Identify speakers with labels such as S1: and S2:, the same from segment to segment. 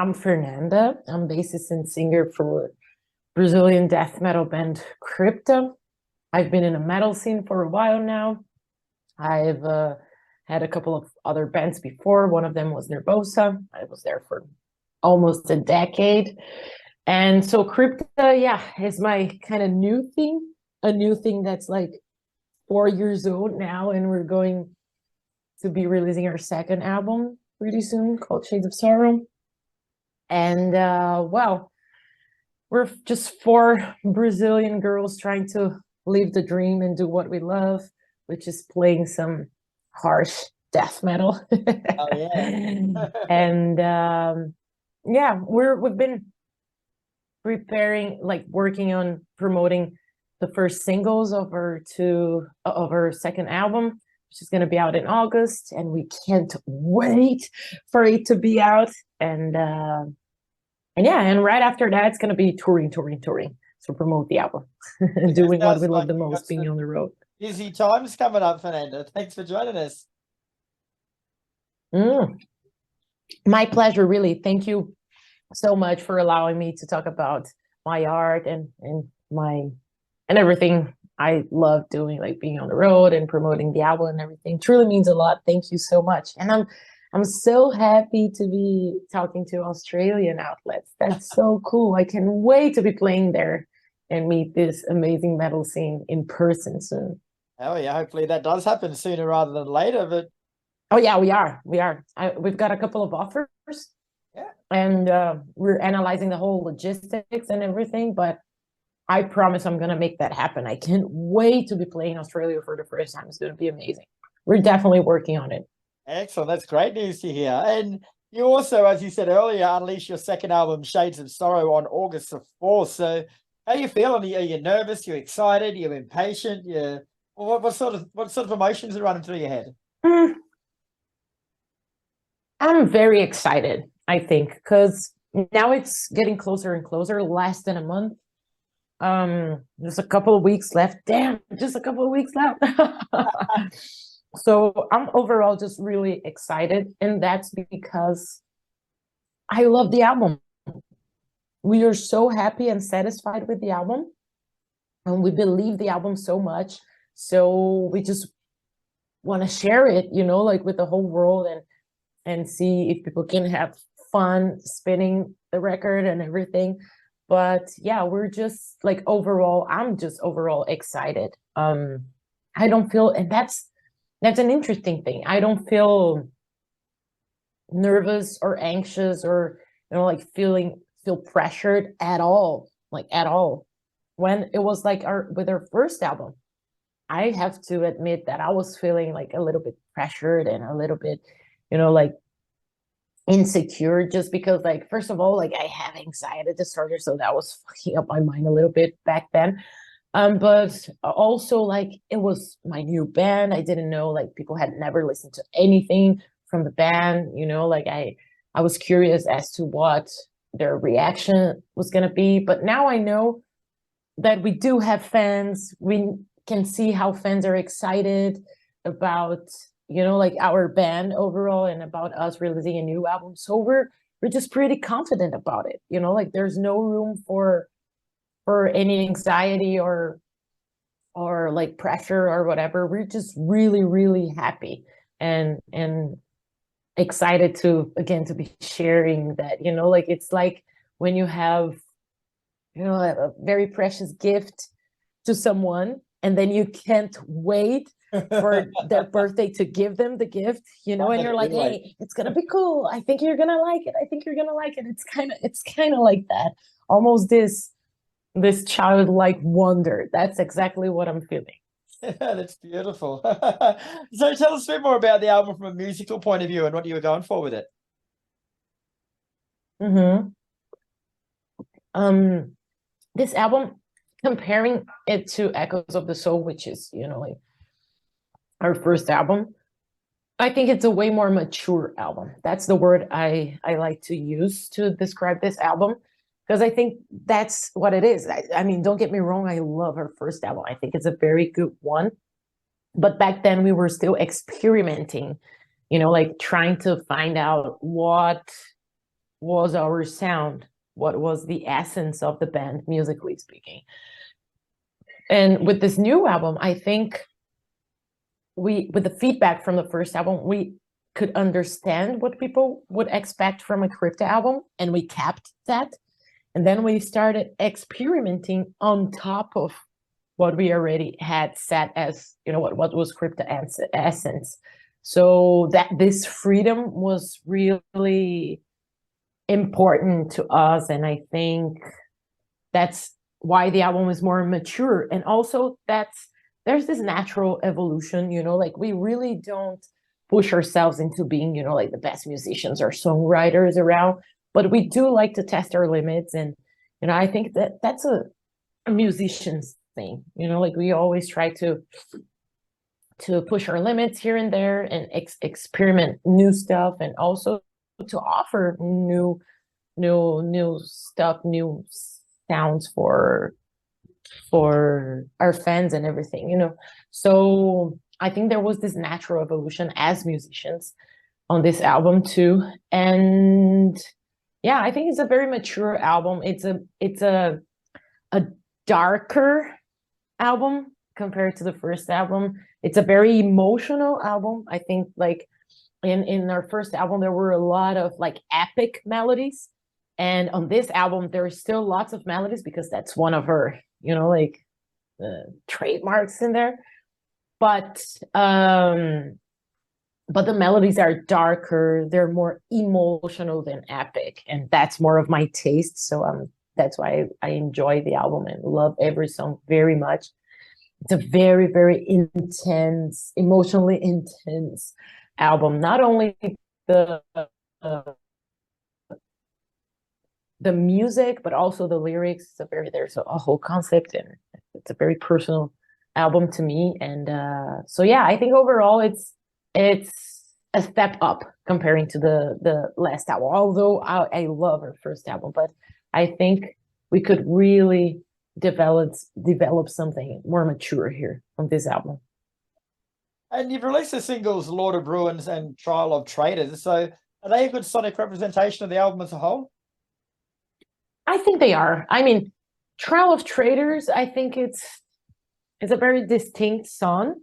S1: I'm Fernanda. I'm bassist and singer for Brazilian death metal band Crypta. I've been in a metal scene for a while now. I've had a couple of other bands before. One of them was Nervosa. I was there for almost a decade. And so Crypta, yeah, is my kind of new thing, a new thing that's like 4 years old now. And we're going to be releasing our second album pretty soon called Shades of Sorrow. And well, we're just four Brazilian girls trying to live the dream and do what we love, which is playing some harsh death metal.
S2: Oh yeah.
S1: And yeah, we've been preparing, like working on promoting the first singles of our second album, which is going to be out in August, and we can't wait for it to be out. And yeah, and right after that, it's going to be touring. So promote the album, doing what
S2: Sounds
S1: we love
S2: like
S1: the
S2: you got
S1: most, being
S2: some
S1: on the road.
S2: busy times coming up, Fernanda. Thanks for joining us.
S1: Mm, my pleasure, really. Thank you so much for allowing me to talk about my art and everything I love doing, like being on the road and promoting the album and everything. Truly means a lot. Thank you so much. And I'm so happy to be talking to Australian outlets. That's so cool. I can wait to be playing there and meet this amazing metal scene in person soon.
S2: Oh yeah, hopefully that does happen sooner rather than later. But
S1: Oh yeah, we are. We've got a couple of offers,
S2: yeah,
S1: and we're analyzing the whole logistics and everything. But I promise I'm gonna make that happen. I can't wait to be playing Australia for the first time. It's gonna be amazing. We're definitely working on it.
S2: excellent. That's great news to hear. And you also, as you said earlier, unleash your second album, Shades of Sorrow, on August the 4th. So how are you feeling? Are you nervous? You're excited? You're impatient? What sort of emotions are running through your head?
S1: Mm, I'm very excited, I think, because now it's getting closer and closer, less than a month. Just a couple of weeks left. Damn, just a couple of weeks left. So I'm overall just really excited, and that's because I love the album. We are so happy and satisfied with the album, and we believe the album so much. So we just want to share it, like with the whole world, and see if people can have fun spinning the record and everything. But yeah, we're just like overall, I'm just overall excited. I don't feel, and that's an interesting thing. I don't feel nervous or anxious or like feel pressured at all, like at all. When it was like with our first album, I have to admit that I was feeling like a little bit pressured and a little bit, like insecure, just because, like, first of all, like I have anxiety disorder, so that was fucking up my mind a little bit back then. But also, like, it was my new band. I didn't know, like, people had never listened to anything from the band, like I was curious as to what their reaction was gonna be. But now I know that we do have fans. We can see how fans are excited about, like our band overall and about us releasing a new album. So we're just pretty confident about it. Like there's no room for any anxiety or like pressure or whatever. We're just really, really happy and excited to be sharing that, like it's like when you have, a very precious gift to someone, and then you can't wait for their birthday to give them the gift, and you're like, hey, it's gonna be cool. I think you're gonna like it. It's kind of like that. Almost this childlike wonder. That's exactly what I'm feeling.
S2: That's beautiful. So tell us a bit more about the album from a musical point of view and what you were going for with it.
S1: Mm-hmm. This album, comparing it to Echoes of the Soul, which is, like our first album, I think it's a way more mature album. That's the word I like to use to describe this album, because I think that's what it is. I mean, don't get me wrong, I love our first album. I think it's a very good one. But back then we were still experimenting, like trying to find out what was our sound, what was the essence of the band, musically speaking. And with this new album, I think with the feedback from the first album, we could understand what people would expect from a Crypta album, and we kept that. And then we started experimenting on top of what we already had set as, what was Crypta essence. So that this freedom was really important to us. And I think that's why the album is more mature. And also there's this natural evolution, like we really don't push ourselves into being, like the best musicians or songwriters around, but we do like to test our limits. And, I think that's a musician's thing, like we always try to push our limits here and there and experiment new stuff, and also to offer new stuff, new sounds for our fans and everything, So I think there was this natural evolution as musicians on this album too. And yeah, I think it's a very mature album. It's a darker album compared to the first album. It's a very emotional album. I think like in our first album, there were a lot of like epic melodies. And on this album, there are still lots of melodies because that's one of her, trademarks in there. But the melodies are darker. They're more emotional than epic. And that's more of my taste. So that's why I enjoy the album and love every song very much. It's a very, very intense, emotionally intense album. Not only the music, but also the lyrics. There's a whole concept, and it's a very personal album to me. And so yeah, I think overall it's a step up comparing to the last album. Although I love her first album, but I think we could really develop something more mature here on this album.
S2: And you've released the singles Lord of Ruins and Trial of Traders. So are they a good sonic representation of the album as a whole?
S1: I think they are. I mean, Trial of Traders, I think it's a very distinct song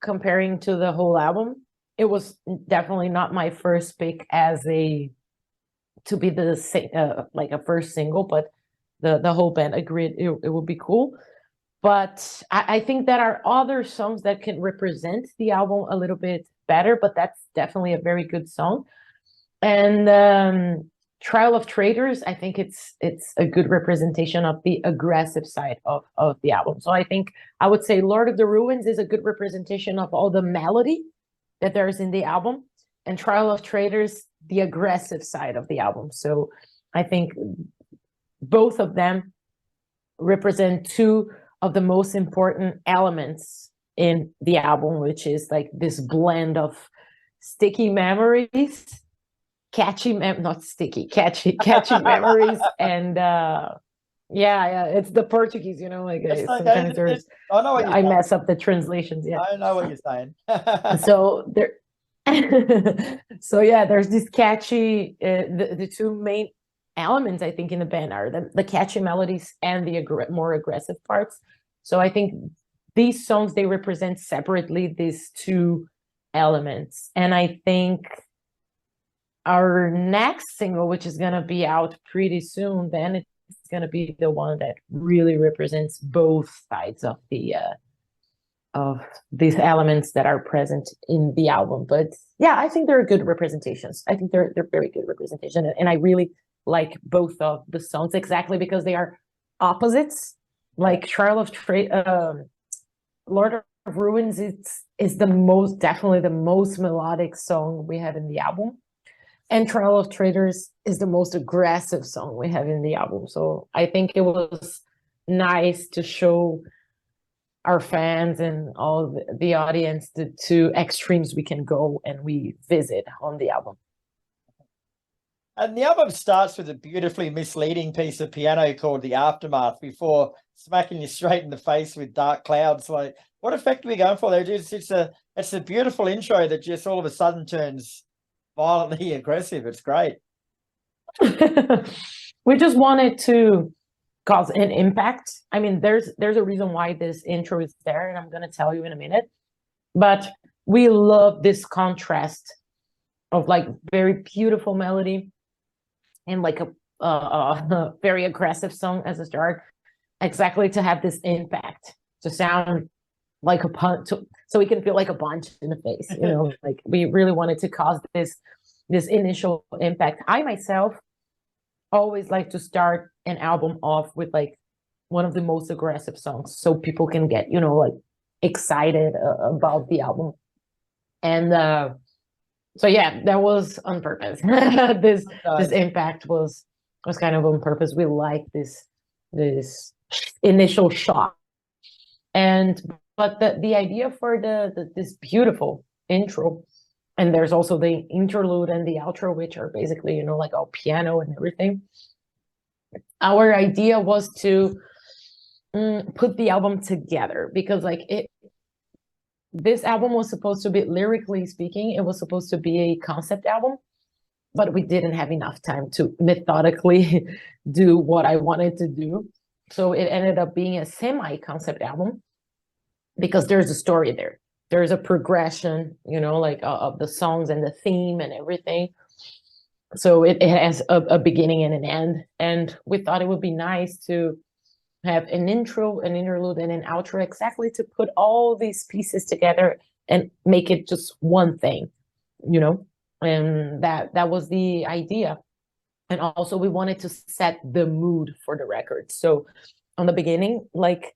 S1: comparing to the whole album. It was definitely not my first pick to be like a first single, but the whole band agreed it would be cool. But I think there are other songs that can represent the album a little bit better, but that's definitely a very good song. And Trial of Traders, I think it's a good representation of the aggressive side of the album. So I think I would say Lord of the Ruins is a good representation of all the melody that there's in the album, and Trial of Traders, the aggressive side of the album. So I think both of them represent two of the most important elements in the album, which is like this blend of sticky memories, catchy memories, and it's the Portuguese, like sometimes there's I mess up the translations. Yeah,
S2: I know what you're saying.
S1: So there, so yeah, there's this catchy. The two main elements I think in the band are the catchy melodies and the more aggressive parts. So I think these songs, they represent separately these two elements. And I think our next single, which is going to be out pretty soon, then it's going to be the one that really represents both sides of these elements that are present in the album. But yeah, I think they're good representations. I think they're very good representation. And I really like both of the songs exactly because they are opposites. Like Lord of Ruins is definitely the most melodic song we have in the album. And Trial of Traders is the most aggressive song we have in the album. So I think it was nice to show our fans and all the audience the two extremes we can go and we visit on the album.
S2: And the album starts with a beautifully misleading piece of piano called The Aftermath before smacking you straight in the face with Dark Clouds. Like, what effect are we going for there? It's a beautiful intro that just all of a sudden turns violently aggressive. It's great.
S1: We just wanted to cause an impact. I mean, there's a reason why this intro is there, and I'm going to tell you in a minute. But we love this contrast of like very beautiful melody and like a very aggressive song as a start, exactly to have this impact, to sound like a punch, so we can feel like a punch in the face. You know, like we really wanted to cause this initial impact. I myself always like to start an album off with like one of the most aggressive songs, so people can get, you know, like excited about the album. And so yeah, that was on purpose. This impact was kind of on purpose. We like this initial shock. And but the idea for this beautiful intro, and there's also the interlude and the outro, which are basically, you know, like all piano and everything. Our idea was to put the album together, because like this album was supposed to be, lyrically speaking, it was supposed to be a concept album, but we didn't have enough time to methodically do what I wanted to do. So it ended up being a semi-concept album, because there's a story there. There's a progression, you know, like of the songs and the theme and everything. So it has a beginning and an end. And we thought it would be nice to have an intro, an interlude, and an outro, exactly to put all these pieces together and make it just one thing, you know? And that was the idea. And also we wanted to set the mood for the record. So on the beginning, like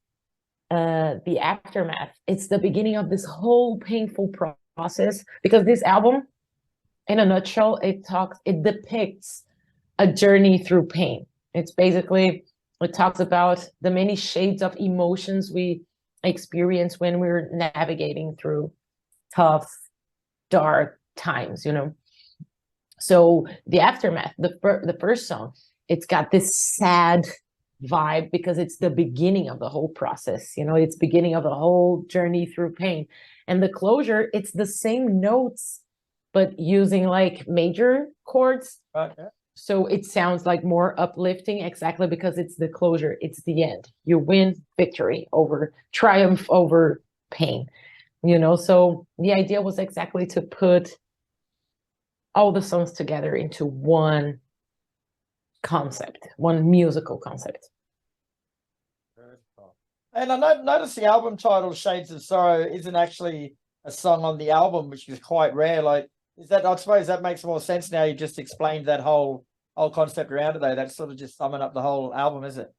S1: the aftermath, it's the beginning of this whole painful process, because this album, in a nutshell, it depicts a journey through pain. It's basically, it talks about the many shades of emotions we experience when we're navigating through tough, dark times, you know. So the aftermath, the first song, it's got this sad vibe, because it's the beginning of the whole process, you know, it's beginning of the whole journey through pain. And the closure, it's the same notes, but using like major chords.
S2: Okay.
S1: So it sounds like more uplifting, exactly because it's the closure, it's the end. You win, victory over, triumph over pain, you know. So the idea was exactly to put all the songs together into one concept, one musical concept.
S2: And I noticed the album title Shades of Sorrow isn't actually a song on the album, which is quite rare. Like, is that, I suppose that makes more sense now. You just explained that whole concept around it, though. That's sort of just summing up the whole album, is it?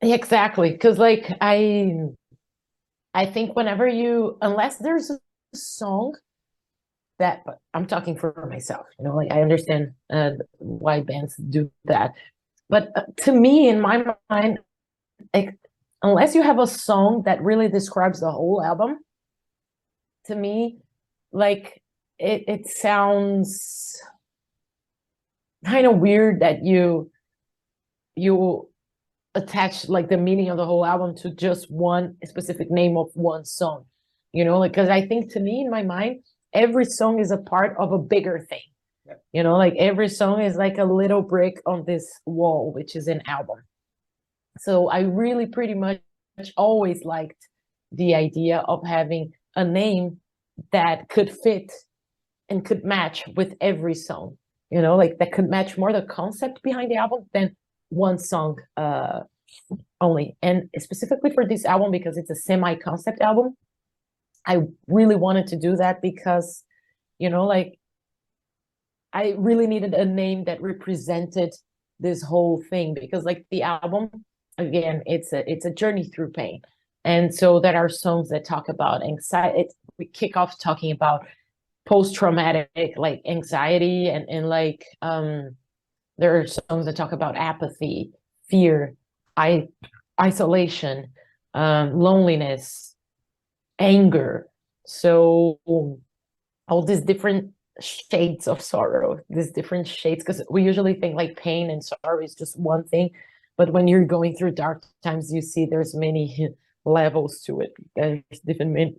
S1: Exactly, because like I think whenever you, unless there's a song that, but I'm talking for myself, you know, like I understand why bands do that, but to me, in my mind, like, unless you have a song that really describes the whole album, to me, like it sounds kind of weird that you attach like the meaning of the whole album to just one specific name of one song, you know, like, because I think, to me, in my mind, every song is a part of a bigger thing. Yeah. You know, like every song is like a little brick on this wall, which is an album. So I really pretty much always liked the idea of having a name that could fit and could match with every song, you know, like that could match more the concept behind the album than one song only. And specifically for this album, because it's a semi-concept album, I really wanted to do that because, you know, like I really needed a name that represented this whole thing, because like the album, again, it's a journey through pain. And so there are songs that talk about anxiety. We kick off talking about post-traumatic like anxiety, and like there are songs that talk about apathy, fear, isolation, loneliness, anger. So all these different shades of sorrow, these different shades, because we usually think like pain and sorrow is just one thing, but when you're going through dark times, you see there's many levels to it. There's different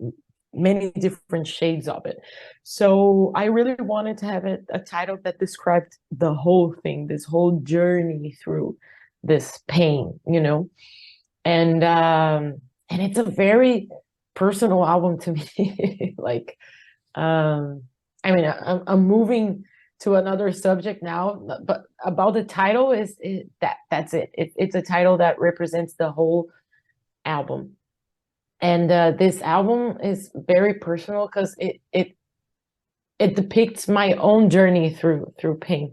S1: many different shades of it. So I really wanted to have a title that described the whole thing, this whole journey through this pain, you know. And it's a very personal album to me. Like, I mean, I'm moving to another subject now, but about the title that's it. It's a title that represents the whole album. And this album is very personal because it depicts my own journey through pain,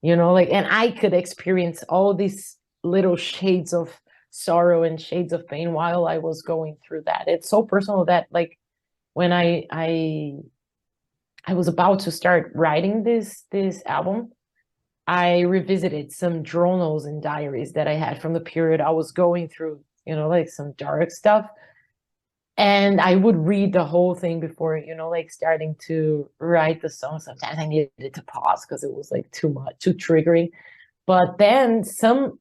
S1: you know, like, and I could experience all these little shades of sorrow and shades of pain while I was going through that. It's so personal that, like, when I was about to start writing this album, I revisited some journals and diaries that I had from the period I was going through, you know, like some dark stuff. And I would read the whole thing before, you know, like starting to write the song. Sometimes I needed to pause because it was like too much, too triggering. But then some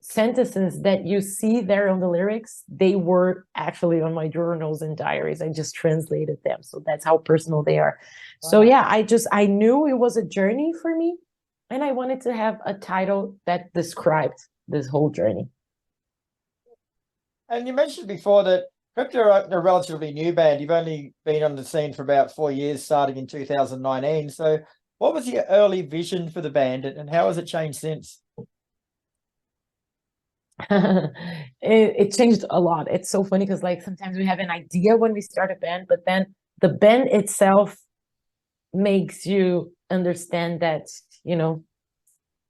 S1: sentences that you see there on the lyrics, they were actually on my journals and diaries. I just translated them. So that's how personal they are. Wow. So yeah, I knew it was a journey for me. And I wanted to have a title that described this whole journey.
S2: And you mentioned before that Crypta are a relatively new band. You've only been on the scene for about 4 years, starting in 2019. So what was your early vision for the band, and how has it changed since?
S1: It changed a lot. It's so funny because, like, sometimes we have an idea when we start a band, but then the band itself makes you understand that, you know,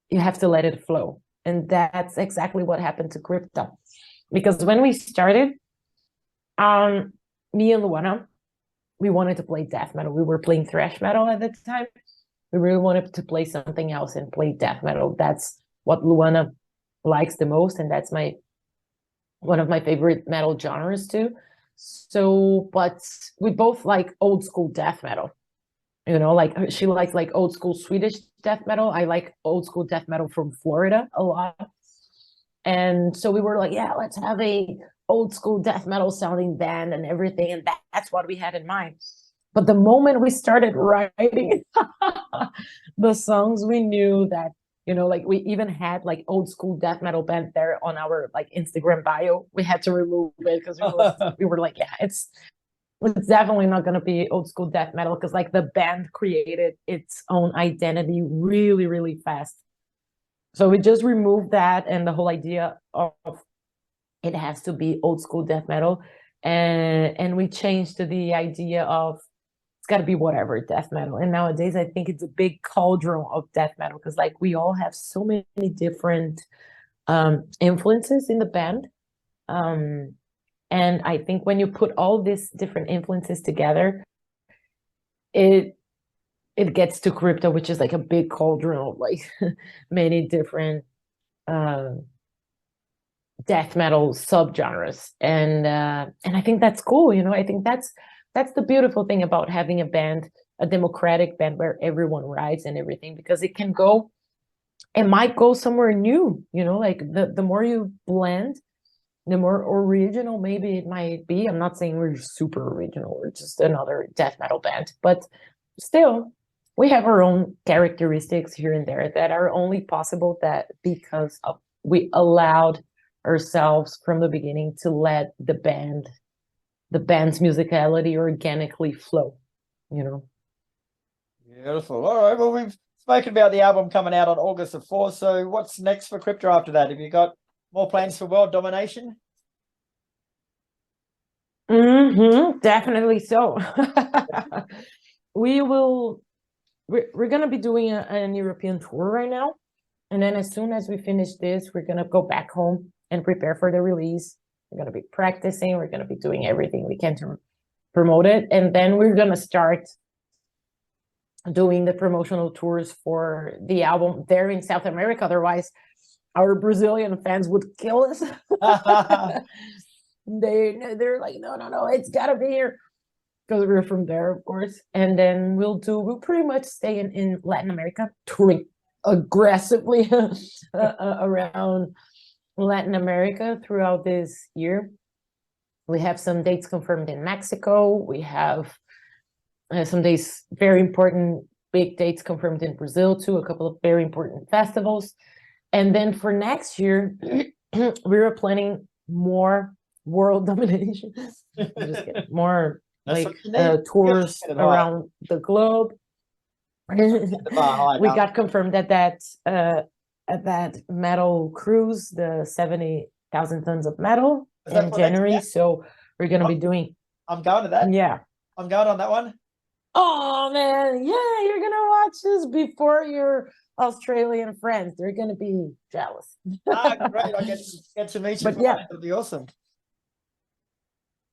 S1: you have to let it flow. And that's exactly what happened to Crypta. Because when we started, me and Luana, we wanted to play death metal. We were playing thrash metal at the time. We really wanted to play something else and play death metal. That's what Luana likes the most, and that's one of my favorite metal genres too. So, but we both like old school death metal. You know, like, she likes like old school Swedish death metal. I like old school death metal from Florida a lot. And so we were like, yeah, let's have a old school death metal sounding band and everything. And that's what we had in mind. But the moment we started writing the songs, we knew that, you know, like, we even had like old school death metal band there on our like Instagram bio. We had to remove it because we were like, yeah, it's definitely not going to be old school death metal, because like the band created its own identity really, really fast. So we just removed that and the whole idea of it has to be old school death metal, and we changed to the idea of it's got to be whatever death metal. And nowadays I think it's a big cauldron of death metal, because like we all have so many different influences in the band, and I think when you put all these different influences together, it gets to Crypta, which is like a big cauldron of like many different death metal subgenres, and I think that's cool. You know, I think that's the beautiful thing about having a band, a democratic band where everyone writes and everything, because it might go somewhere new. You know, like the more you blend, the more original maybe it might be. I'm not saying we're super original, we're just another death metal band, but still we have our own characteristics here and there that are only possible that because of we allowed ourselves from the beginning to let the band's musicality organically flow, you know.
S2: Beautiful. All right, well, we've spoken about the album coming out on August the 4th, so what's next for Crypta after that? Have you got more plans for world domination?
S1: Definitely so. We're gonna be doing an European tour right now, and then as soon as we finish this, we're gonna go back home and prepare for the release. We're gonna be practicing, we're gonna be doing everything we can to promote it, and then we're gonna start doing the promotional tours for the album there in South America. Otherwise our Brazilian fans would kill us. They're like, no, it's gotta be here, because we're from there, of course. And then we'll pretty much stay in Latin America, touring aggressively around Latin America throughout this year. We have some dates confirmed in Mexico. We have some days, very important big dates confirmed in Brazil too, a couple of very important festivals. And then for next year, we were planning more world domination. Just kidding. More like tours around the globe. We got confirmed at that metal cruise, the 70,000 tons of metal in January. So we're gonna be doing.
S2: I'm going to that.
S1: Yeah,
S2: I'm going on that one.
S1: Oh man, yeah, you're gonna watch this before your Australian friends. They're gonna be jealous.
S2: Great! I get to meet you. But yeah, it'll be awesome.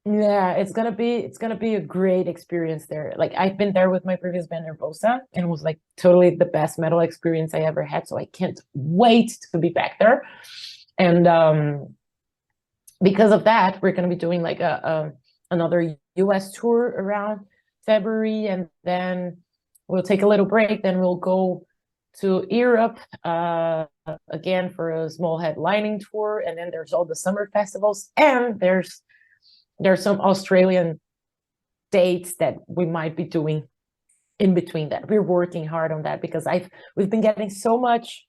S1: Yeah, it's gonna be a great experience there. Like I've been there with my previous band Nervosa, and it was like totally the best metal experience I ever had. So I can't wait to be back there. And because of that, we're gonna be doing like another US tour around February, and then we'll take a little break. Then we'll go to Europe again for a small headlining tour, and then there's all the summer festivals, and there's some Australian dates that we might be doing in between that. We're working hard on that because we've been getting so much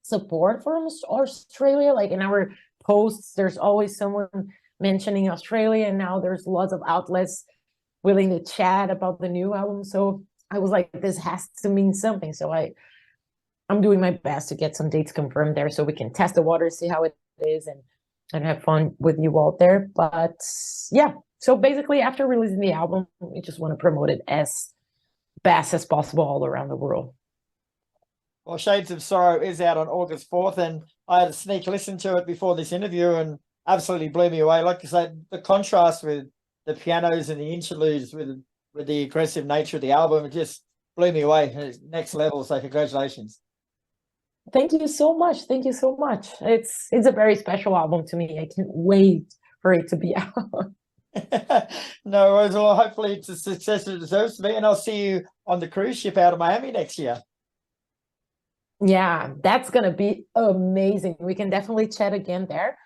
S1: support from Australia. Like in our posts, there's always someone mentioning Australia, and now there's lots of outlets willing to chat about the new album. So I was like, this has to mean something. So I'm doing my best to get some dates confirmed there so we can test the water, see how it is, and have fun with you all there. But yeah, so basically after releasing the album, we just want to promote it as best as possible all around the world.
S2: Well, Shades of Sorrow is out on August 4th, and I had a sneak listen to it before this interview and absolutely blew me away. Like I said, the contrast with the pianos and the interludes with the aggressive nature of the album, it just blew me away. It's next level. So congratulations.
S1: Thank you so much. Thank you so much. It's a very special album to me. I can't wait for it to be out.
S2: No worries. Well, hopefully it's a success it deserves to be, and I'll see you on the cruise ship out of Miami next year.
S1: Yeah, that's gonna be amazing. We can definitely chat again there.